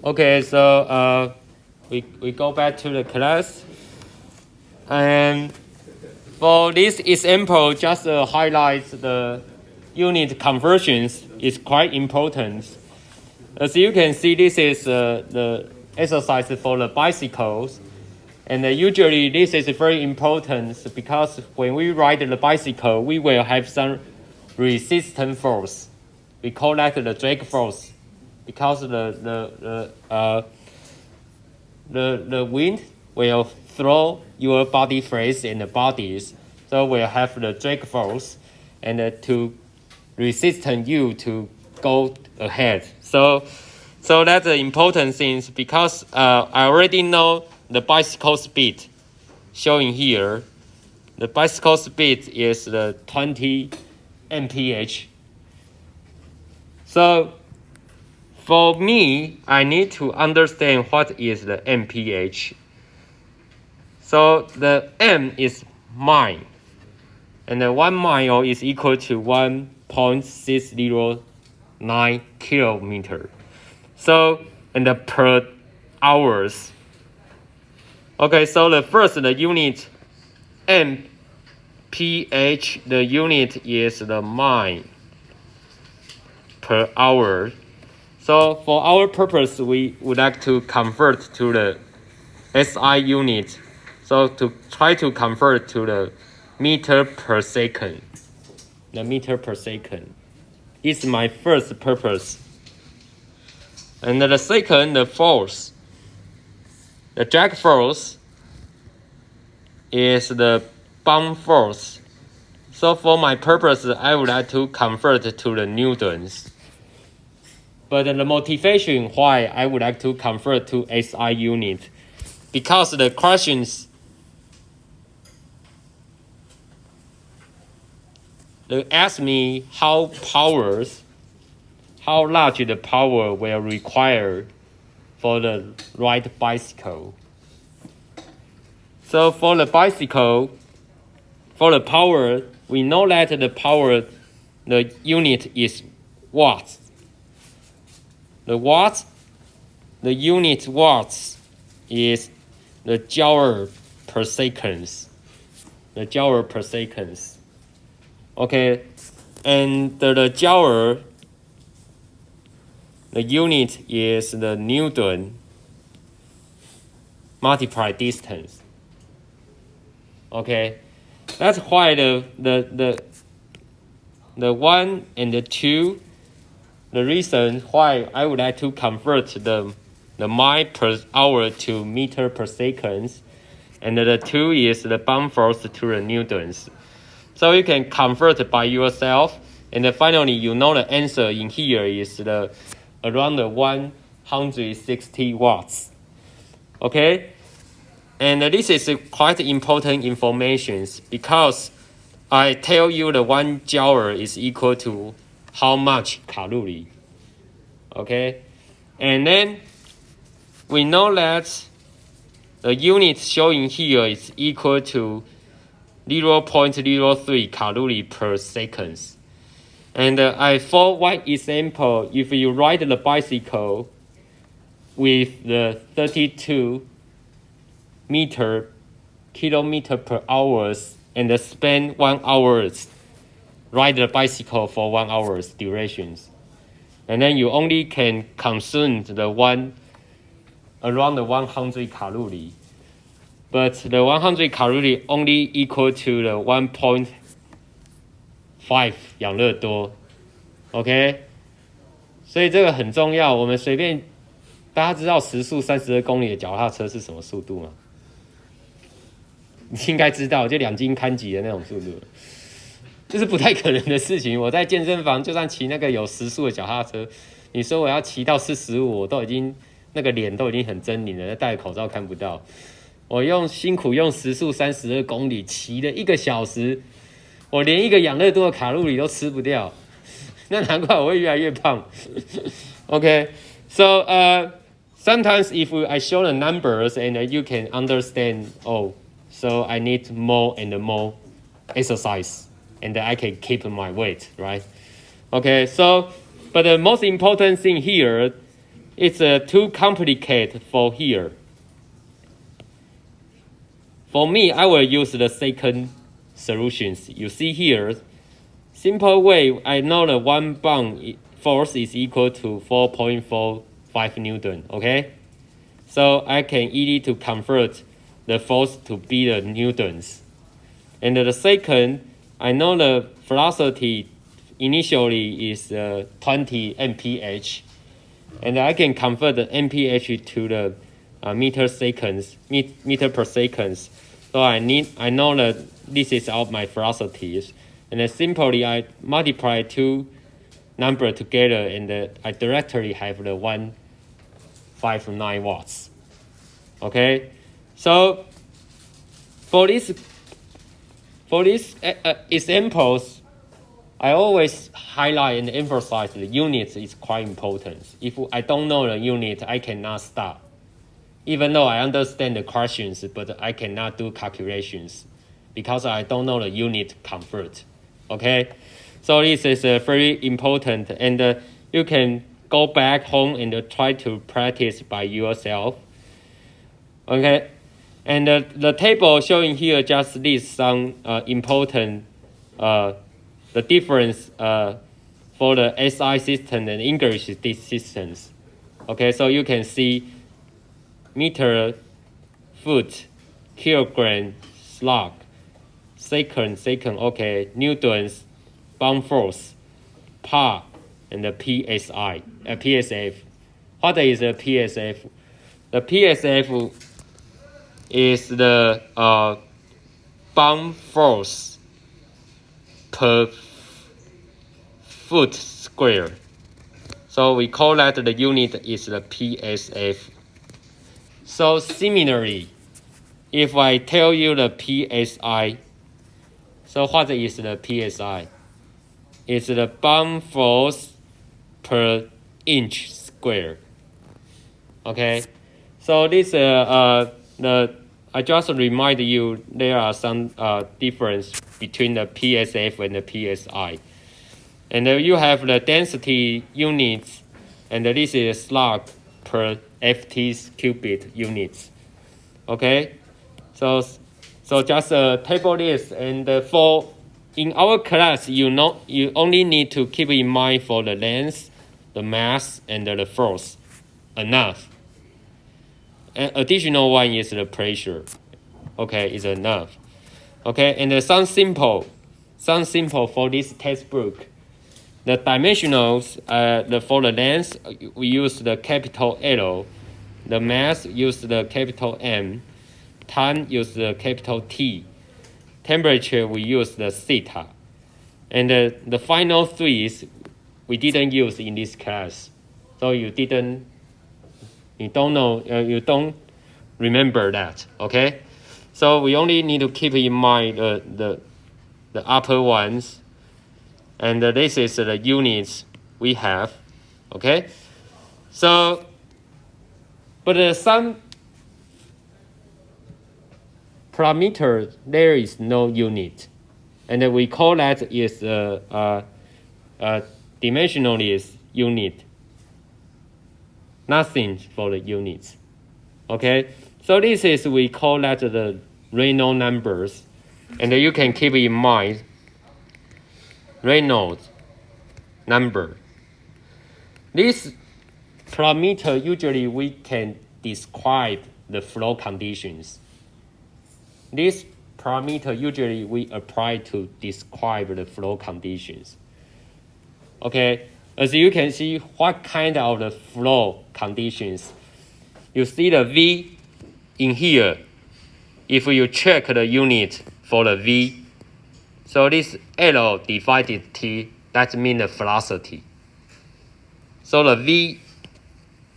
Okay, so we go back to the class, and for this example, just highlight the unit conversions is quite important. As you can see, this is the exercise for the bicycles, and usually this is very important because when we ride the bicycle, we will have some resistance force. We call that the drag force, because the wind will throw your body face and the bodies, so we'll have the drag force and to resist you to go ahead. So that's the important things, because I already know the bicycle speed showing here. The bicycle speed is the 20 mph. So for me, I need to understand what is the mph. So the m is mile, and the 1 mile is equal to 1.609 kilometer. So, and the per hours. Okay, so the first, the unit mph, the unit is the mile per hour. So for our purpose, we would like to convert to the SI unit. So to try to convert to the meter per second. The meter per second is my first purpose. And the second, the force. The drag force is the bump force. So for my purpose, I would like to convert to the newtons. But the motivation why I would like to convert to SI unit, because the questions, they ask me how large the power will require for the ride bicycle. So for the bicycle, for the power, we know that the power, the unit is watts. The unit watts is the joule per seconds. The joule per seconds. Okay, and the joule, the unit is the Newton multiply distance. Okay, that's why the 1 and the 2, the reason why I would like to convert the mile per hour to meter per second, and the 2 is the bump force to the newtons. So you can convert by yourself, and then finally you know the answer in here is around 160 watts. Okay, and this is quite important information, because I tell you the 1 joule is equal to how much calorie. Okay, and then we know that the unit showing here is equal to 0.03 calorie per second. And for one example, if you ride the bicycle with the 32 kilometer per hour and spend 1 hour, ride the bicycle for 1 hour's durations, and then you only can consume around 100 calorie. But the 100 calorie only equal to the 1.5 养乐多 ，OK， 所以这个很重要。我们随便，大家知道时速32公里的脚踏车是什么速度吗？你应该知道，就2斤看几的那种速度，这是不太可能的事情。我在健身房就算骑那个有时速的脚踏车，你说我要骑到45，我都已经那个脸都已经很狰狞了，戴口罩看不到。我辛苦用时速32公里骑了1个小时，我连1个养乐多的卡路里都吃不掉，那难怪我会越来越胖。Okay, so sometimes if I show the numbers and you can understand, so I need more and more exercise and I can keep my weight, right? Okay, so but the most important thing here, It's too complicated for here. For me, I will use the second solutions. You see here, simple way, I know the one pound force is equal to 4.45 Newton, okay? So I can easily to convert the force to be the Newtons. And the second, I know the velocity initially is 20 mph. And I can convert the mph to the meter per second. So I know that this is all my velocities. And then simply I multiply two numbers together, and I directly have the 159 watts. Okay, so for these examples, I always highlight and emphasize the units is quite important. If I don't know the unit, I cannot start. Even though I understand the questions, but I cannot do calculations because I don't know the unit convert. Okay, so this is very important, and you can go back home and try to practice by yourself. Okay, and the table showing here just lists some important the difference for the SI system and English systems. Okay, so you can see meter, foot, kilogram, slug, second, okay, newtons, pound force, par, and the PSF. What is the PSF? The PSF is the pound force per foot square. So we call that the unit is the PSF. So similarly, if I tell you the PSI, so what is the PSI? It's the pound force per inch square. Okay, so this I just remind you there are some difference between the PSF and the PSI. And you have the density units, and this is slug per ft cubic units. Okay, so just table this, and for in our class, you only need to keep in mind for the length, the mass, and the force, enough. An additional one is the pressure. Okay, is enough. Okay, and some simple for this textbook. The dimensionals, for the length, we use the capital L. The mass use the capital M. Time use the capital T. Temperature we use the theta. And the final three is we didn't use in this class, so you don't know, you don't remember that. Okay, so we only need to keep in mind the upper ones. And this is the units we have, okay? So, but some parameter, there is no unit. And we call that is dimensionless unit. Nothing for the units, okay? So this is, we call that the Reynolds numbers. And you can keep in mind Reynolds number. This parameter, usually we can describe the flow conditions. This parameter usually we apply to describe the flow conditions. Okay, as you can see, what kind of the flow conditions? You see the V in here. If you check the unit for the V, so this L divided T, that means the velocity. So the V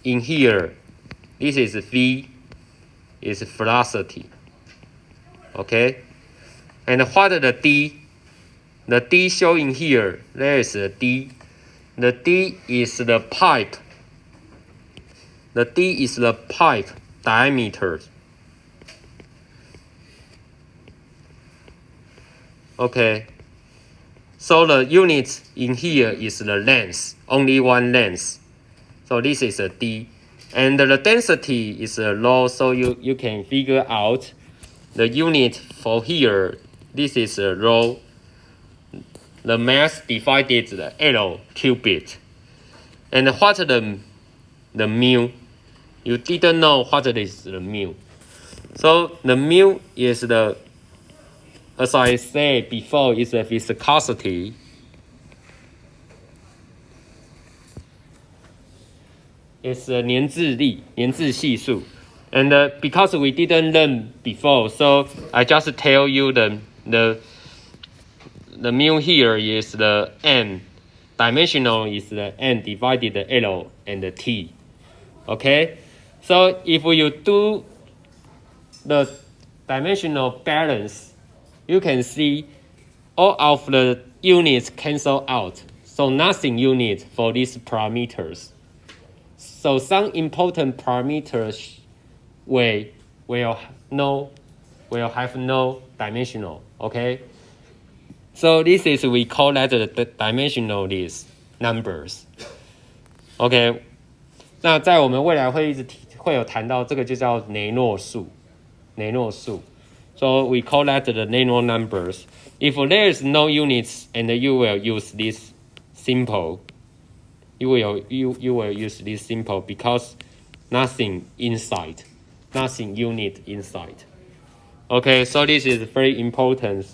in here, this is V, is velocity. Okay? And what is the D? The D showing here, there is a D. The D is the pipe. The D is the pipe diameter. Okay, so the unit in here is the length, only one length. So this is a D. And the density is low, so you can figure out the unit for here. This is rho. The mass divided the L qubit. And what the mu? You didn't know what is the mu. So the mu is the, as I said before, is the viscosity. It's a 粘滞力，粘滞系数。And because we didn't learn before, so I just tell you the mu here is the n. Dimensional is the n divided the L and the T. Okay? So if you do the dimensional balance, you can see all of the units cancel out. So nothing unit for these parameters. So some important parameters will have no dimensional. Okay? So this is, we call that the dimensional list numbers. OK， 那在我们未来会有谈到这个就叫雷诺数。So we call that the Reynolds numbers. If there is no units and you will use this simple, you will use this simple because nothing inside, nothing unit inside. Okay, so this is very important.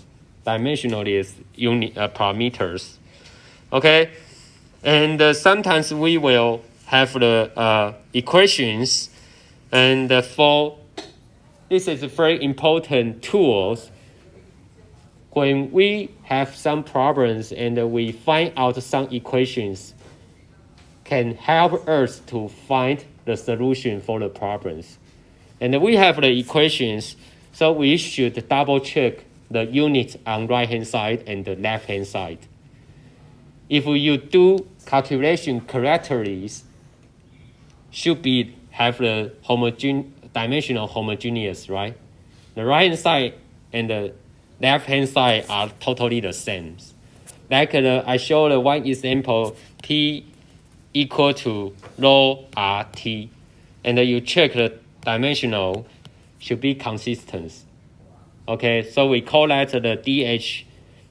Dimensional is unit parameters. Okay, and sometimes we will have the equations, and for this is very important tools. When we have some problems and we find out some equations, can help us to find the solution for the problems. And we have the equations, so we should double check the units on right hand side and the left hand side. If you do calculation correctly, should be have the dimensional homogeneous, right? The right hand side and the left hand side are totally the same. Like I showed one example, P equal to rho RT, and you check the dimensional should be consistent. Okay, so we call that the DH.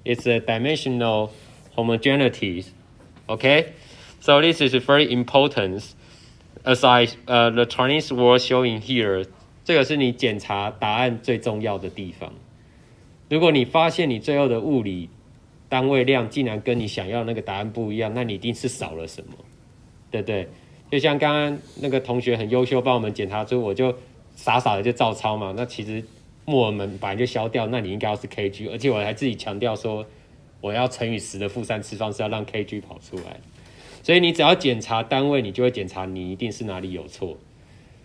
It's a dimensional homogeneity. Okay, so this is very important. As the Chinese word showing here, 这个是你检查答案最重要的地方。如果你发现你最后的物理单位量竟然跟你想要那个答案不一样，那你一定是少了什么，对不对？就像刚刚那个同学很优秀，帮我们检查出，我就傻傻的就照抄嘛。那其实木耳们本来就消掉，那你应该要是 kg， 而且我还自己强调说，我要乘以10的负3次方是要让 kg 跑出来。所以你只要检查单位，你就会检查你一定是哪里有错。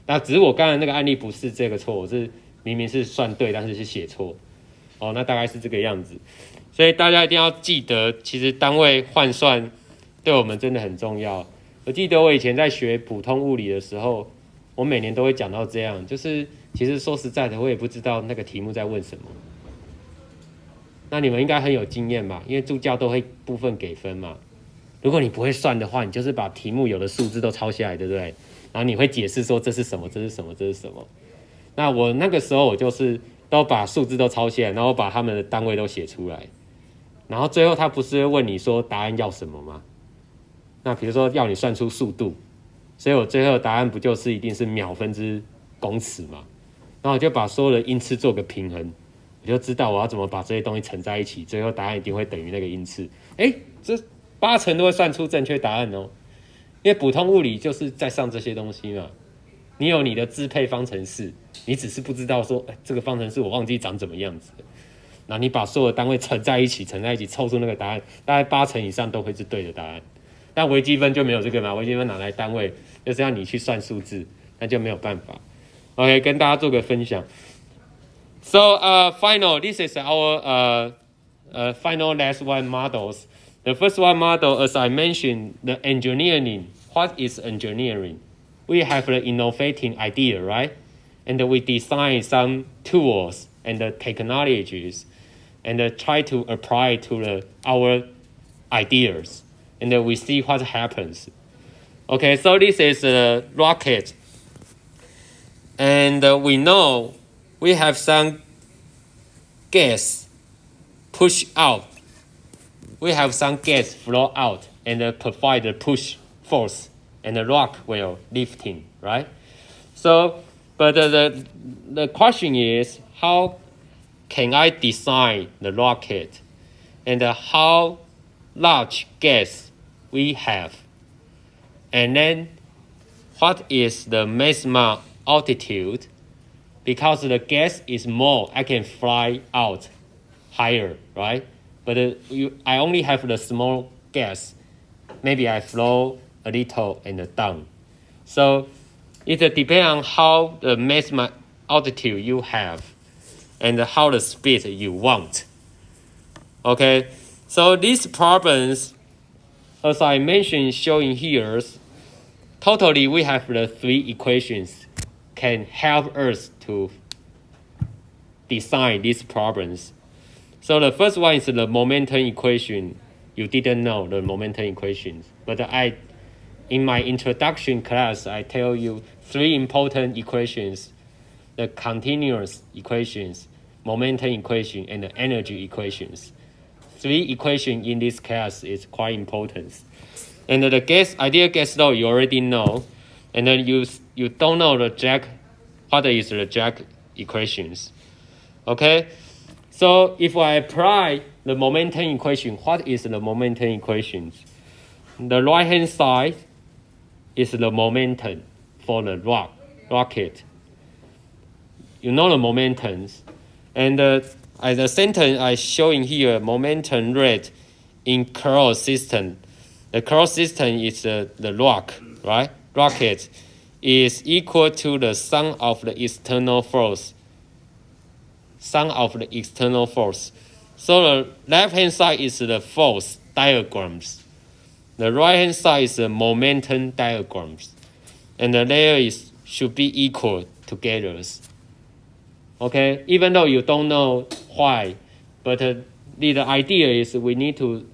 那只是我刚才那个案例不是这个错，我是明明是算对，但是是写错。哦，那大概是这个样子。所以大家一定要记得，其实单位换算对我们真的很重要。我记得我以前在学普通物理的时候，我每年都会讲到这样，就是其实说实在的，我也不知道那个题目在问什么。那你们应该很有经验嘛，因为助教都会部分给分嘛。如果你不会算的话，你就是把题目有的数字都抄下来，对不对？然后你会解释说这是什么，这是什么，这是什么。那我那个时候我就是都把数字都抄下来，然后把他们的单位都写出来。然后最后他不是会问你说答案要什么吗？那比如说要你算出速度，所以我最后的答案不就是一定是秒分之公尺嘛？然后我就把所有的因次做个平衡，我就知道我要怎么把这些东西乘在一起，最后答案一定会等于那个因次。这80%都会算出正确答案哦。因为普通物理就是在上这些东西嘛。你有你的支配方程式，你只是不知道说，这个方程式我忘记长怎么样子了。然后你把所有的单位乘在一起，凑出那个答案，大概80%以上都会是对的答案。但微积分就没有这个嘛，微积分拿来单位就是要你去算数字，那就没有办法。OK， 跟大家做个分享。So this is our final last one models. The first one model, as I mentioned, the engineering. What is engineering? We have the innovating idea, right? And we design some tools and the technologies and try to apply to our ideas. And we see what happens. Okay, so this is a rocket. And we know we have some gas push out. We have some gas flow out and provide the push force, and the rock will lifting, right? So, but the question is, how can I design the rocket, and how large gas we have, and then what is the maximum altitude? Because the gas is more, I can fly out higher, right? But I only have the small gas. Maybe I flow a little and down. So it depends on how the maximum altitude you have and how the speed you want. Okay, so these problems, as I mentioned, showing here, totally we have the 3 equations can help us to design these problems. So the first one is the momentum equation. You didn't know the momentum equations, but in my introduction class, I tell you 3 important equations: the continuous equations, momentum equation, and the energy equations. 3 equations in this class is quite important. And the ideal gas law you already know, and then you don't know what is the Jack equations. Okay, so if I apply the momentum equation, what is the momentum equations? The right hand side is the momentum for the rocket. You know the momentums, and the sentence I showing here, momentum rate in closed system. The closed system is the right? Rocket is equal to the sum of the external force. So the left hand side is the force diagrams. The right hand side is the momentum diagrams. And the layer should be equal together. Okay, even though you don't know why, but the idea is we need to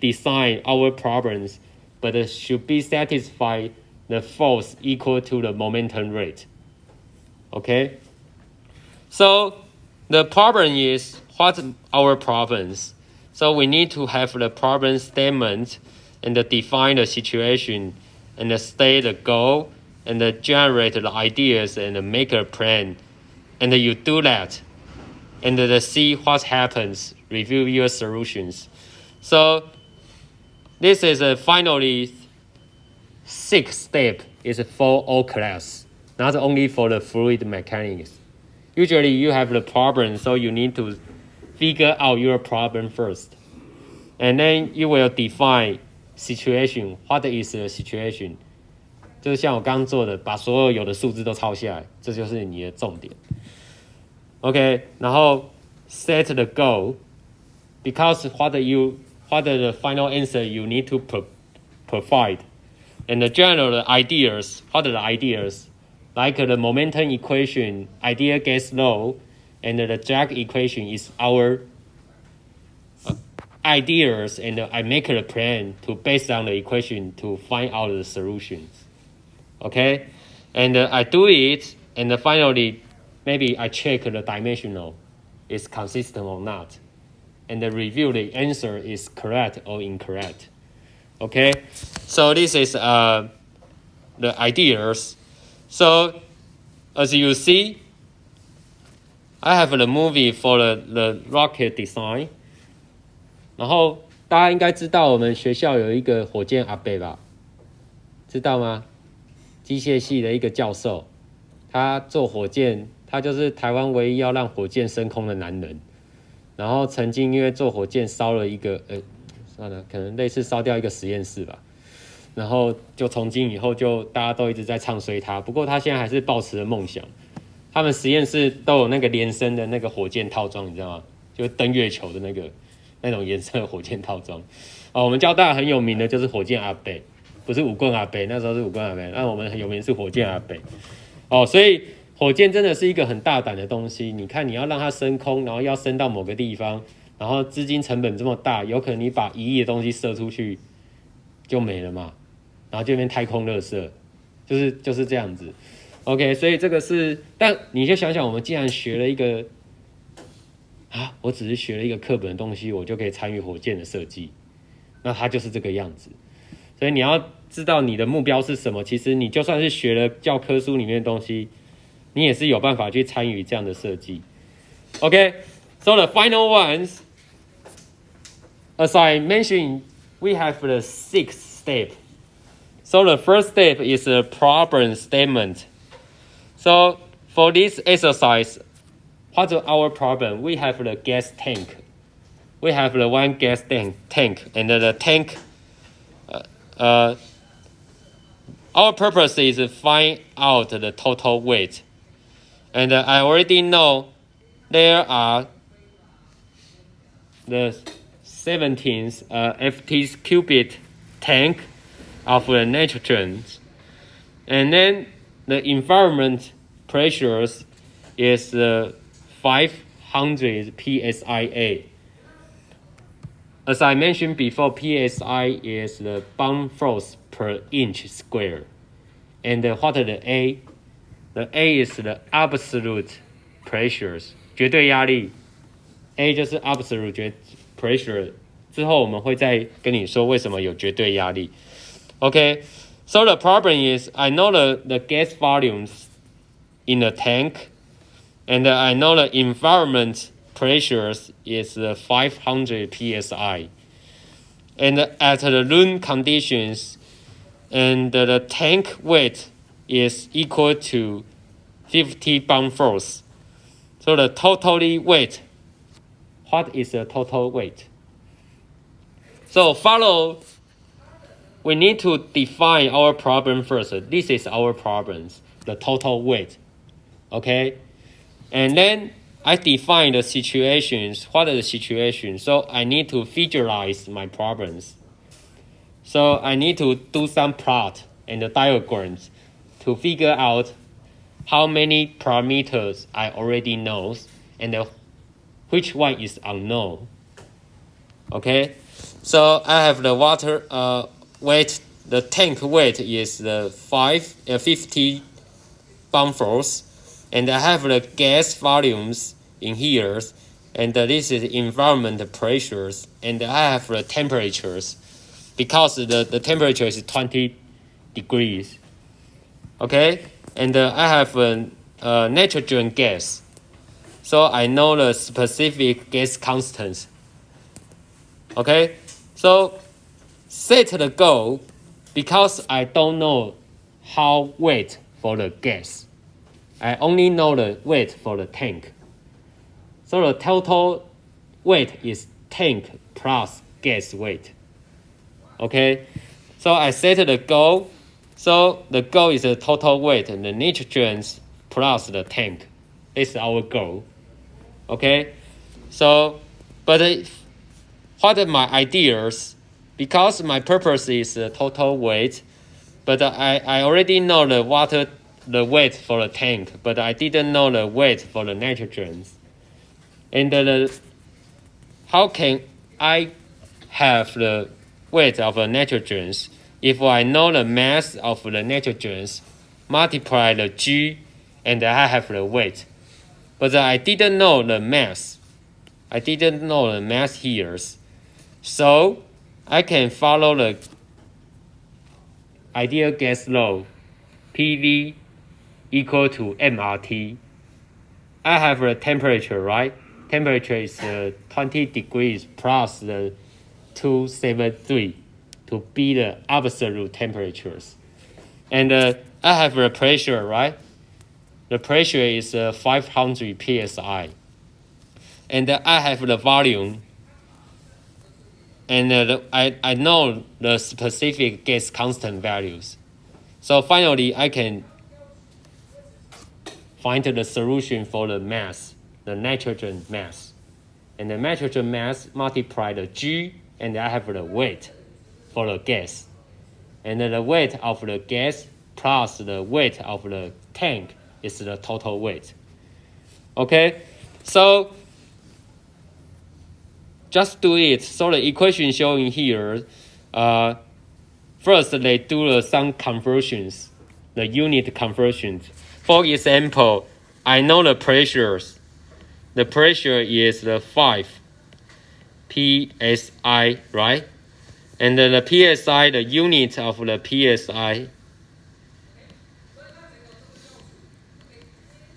design our problems, but it should be satisfy the force equal to the momentum rate. Okay, so the problem is, what our problems? So we need to have the problem statement and define the situation and state the goal and generate the ideas and make a plan. And you do that and see what happens, review your solutions. So this is finally 6th step is for all class, not only for the fluid mechanics. Usually you have the problem, so you need to figure out your problem first. And then you will define situation. What is the situation? 就是像我刚刚做的，把所有的数字都抄下来，这就是你的重点。Okay, 然后 set the goal, because what the final answer you need to provide, and the general ideas. What are the ideas? Like the momentum equation, ideal gas law, and the Jack equation is our ideas, and I make a plan to based on the equation to find out the solutions. Okay, and I do it, and finally, maybe I check the dimensional is consistent or not, and review the answer is correct or incorrect. Okay, so this is the ideas. So as you see, I have the movie for the rocket design. 然后大家应该知道我们学校有一个火箭阿伯吧？知道吗？机械系的一个教授，他做火箭，他就是台湾唯一要让火箭升空的男人。然后曾经因为做火箭烧了一个算了，可能类似烧掉一个实验室吧。然后就从今以后就大家都一直在唱衰他，不过他现在还是抱持了梦想。他们实验室都有那个连身的那个火箭套装，你知道吗？就登月球的那种颜色的火箭套装。我们交大很有名的就是火箭阿北，不是武棍阿北，那时候是武棍阿北，那我们很有名是火箭阿北。所以火箭真的是一个很大胆的东西。你看你要让它升空，然后要升到某个地方，然后资金成本这么大，有可能你把1亿的东西射出去就没了嘛。然后就变太空垃圾，就是这样子。OK， 所以这个是，但你就想想，我们既然学了一个我只是学了一个课本的东西，我就可以参与火箭的设计，那它就是这个样子。所以你要知道你的目标是什么，其实你就算是学了教科书里面的东西，你也是有办法去参与这样的设计。Okay, so the final ones, as I mentioned, we have the 6th step. So the first step is a problem statement. So for this exercise, what's our problem? We have the gas tank. We have the one gas tank, and the tank. Our purpose is to find out the total weight, and I already know there are the 17th ft cubic tank of the nitrogen, and then the environment pressures is 500 psia. As I mentioned before, psi is the pound force per inch square. And what is the A? The A is the absolute pressures, 绝对压力。A 就是 absolute pressure. 之后我们会再跟你说为什么有绝对压力。Okay, so the problem is I know the gas volumes in the tank, and I know the environment pressures is 500 psi. And at the room conditions, and the tank weight is equal to 50 pound force. So the total weight, what is the total weight? So we need to define our problem first. This is our problem, the total weight. Okay? And then I define the situations. What are the situations? So I need to visualize my problems. So I need to do some plot and the diagrams to figure out how many parameters I already know and which one is unknown. Okay? So I have the water weight. The tank weight is the 50 pound force. And I have the gas volumes in here, and this is environment pressures, and I have the temperatures, because the temperature is 20 degrees. Okay, and I have nitrogen gas, so I know the specific gas constants. Okay, so set the goal, because I don't know how weight for the gas. I only know the weight for the tank. So the total weight is tank plus gas weight. Okay? So I set the goal. So the goal is the total weight and the nitrogens plus the tank. This is our goal. Okay? So, but what are my ideas? Because my purpose is the total weight, but I already know the weight for the tank, but I didn't know the weight for the nitrogens. And how can I have the weight of the nitrogens if I know the mass of the nitrogens, multiply the G, and I have the weight? But I didn't know the mass. I didn't know the mass here. So I can follow the ideal gas law, PV equal to MRT. I have the temperature, right? Temperature is 20 degrees plus the 273 to be the absolute temperatures. And I have the pressure, right? The pressure is 500 psi. And I have the volume. And I know the specific gas constant values. So finally, I can find the solution for the mass, the nitrogen mass. And the nitrogen mass multiply the G, and I have the weight for the gas. And the weight of the gas plus the weight of the tank is the total weight. Okay, so just do it. So the equation showing here, first they do some conversions, the unit conversions. For example, I know the pressures. The pressure is the 5 psi, right? And the psi, the unit of the psi.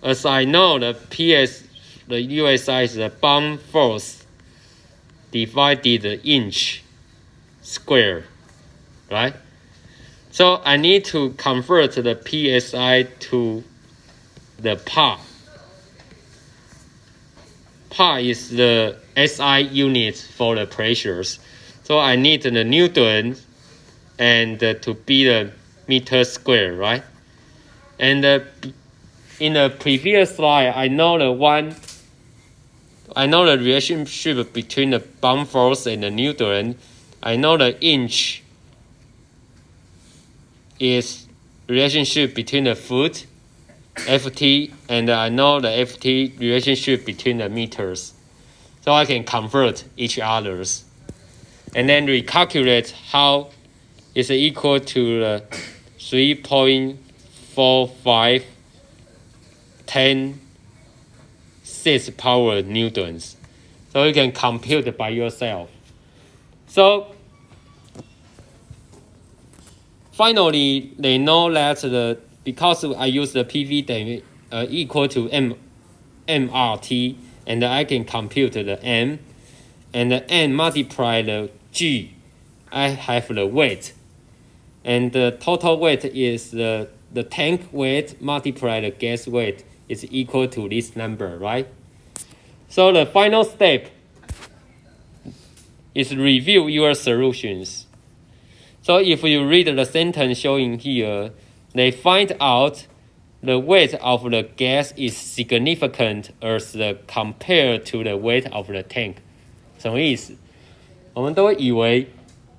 As I know, the USI is the bound force divided inch square, right? So I need to convert the psi to the pa. Pa is the SI unit for the pressures. So I need the Newton and to be the meter square, right? And in the previous slide, I know the relationship between the bound force and the Newton. I know the inch is relationship between the foot, FT, and I know the FT relationship between the meters. So I can convert each others. And then recalculate how is equal to the 3.45 10 6 power newtons. So you can compute it by yourself. So finally, they know that because I use the PV equal to MRT, and I can compute the M, and the N multiply the G, I have the weight. And the total weight is the tank weight multiply the gas weight is equal to this number, right? So the final step is review your solutions. So if you read the sentence showing here, they find out the weight of the gas is significant as compared to the weight of the tank. 什么意思？我们都会以为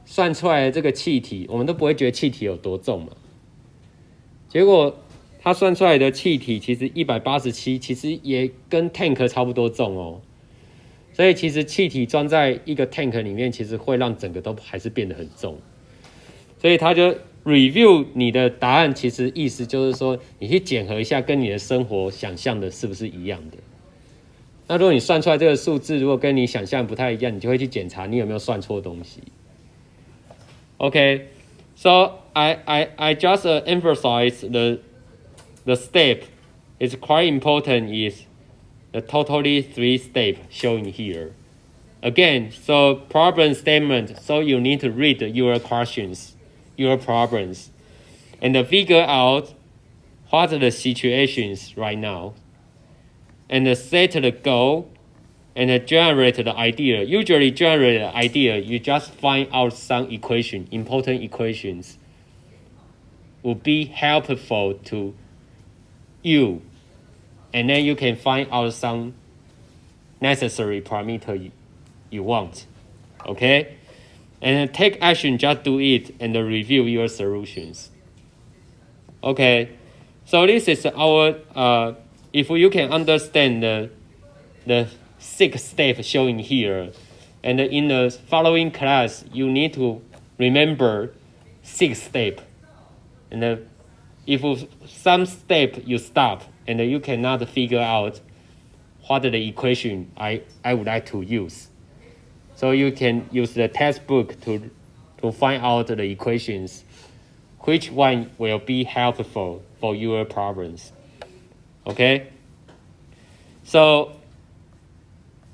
算出来的这个气体，我们都不会觉得气体有多重嘛。结果它算出来的气体其实187，其实也跟 tank 差不多重哦。所以其实气体装在一个 tank 里面，其实会让整个都还是变得很重。所以他就 review 你的答案，其实意思就是说，你去检核一下跟你的生活想象的是不是一样的。那如果你算出来这个数字，如果跟你想象不太一样，你就会去检查你有没有算错东西。Okay, so I just emphasize the step is quite important is the totally 3 steps showing here. Again, so problem statement, so you need to read your questions, your problems, and figure out what are the situations right now, and set the goal, and generate the idea. Usually generate the idea, you just find out some equation, important equations, will be helpful to you, and then you can find out some necessary parameter you want, okay? And take action, just do it, and review your solutions. Okay, so this is our, if you can understand the 6 steps showing here, and in the following class, you need to remember 6 steps. And if some step you stop, and you cannot figure out what the equation I would like to use. So you can use the textbook to find out the equations, which one will be helpful for your problems. Okay? So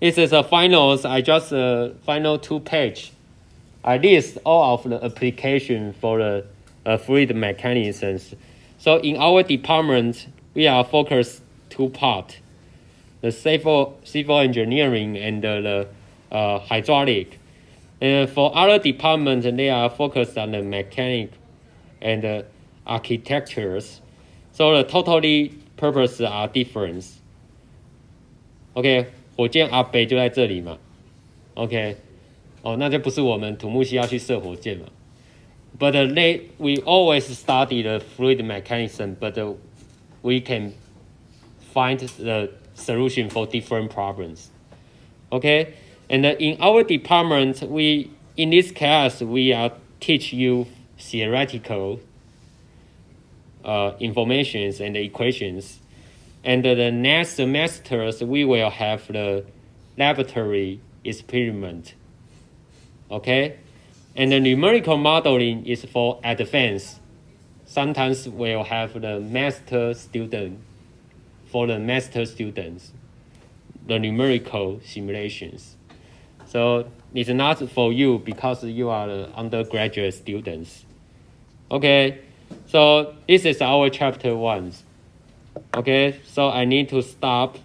this is a finals. I just final 2 page. I list all of the application for the fluid mechanisms. So in our department, we are focused 2 parts: the civil engineering and the hydraulic. And for other departments, they are focused on the mechanic and the architectures. So the totally purposes are different. OK, 火箭阿北就在这里嘛。OK, 那就不是我们土木系要去射火箭嘛。But we always study the fluid mechanism, but we can find the solution for different problems. Okay, and in our department, in this class, we are teach you theoretical informations and equations. And the next semesters, we will have the laboratory experiment. Okay? And the numerical modeling is for advanced. Sometimes we'll have the master student, for the master students, the numerical simulations. So it's not for you because you are the undergraduate students. Okay, so this is our chapter 1. Okay, so I need to stop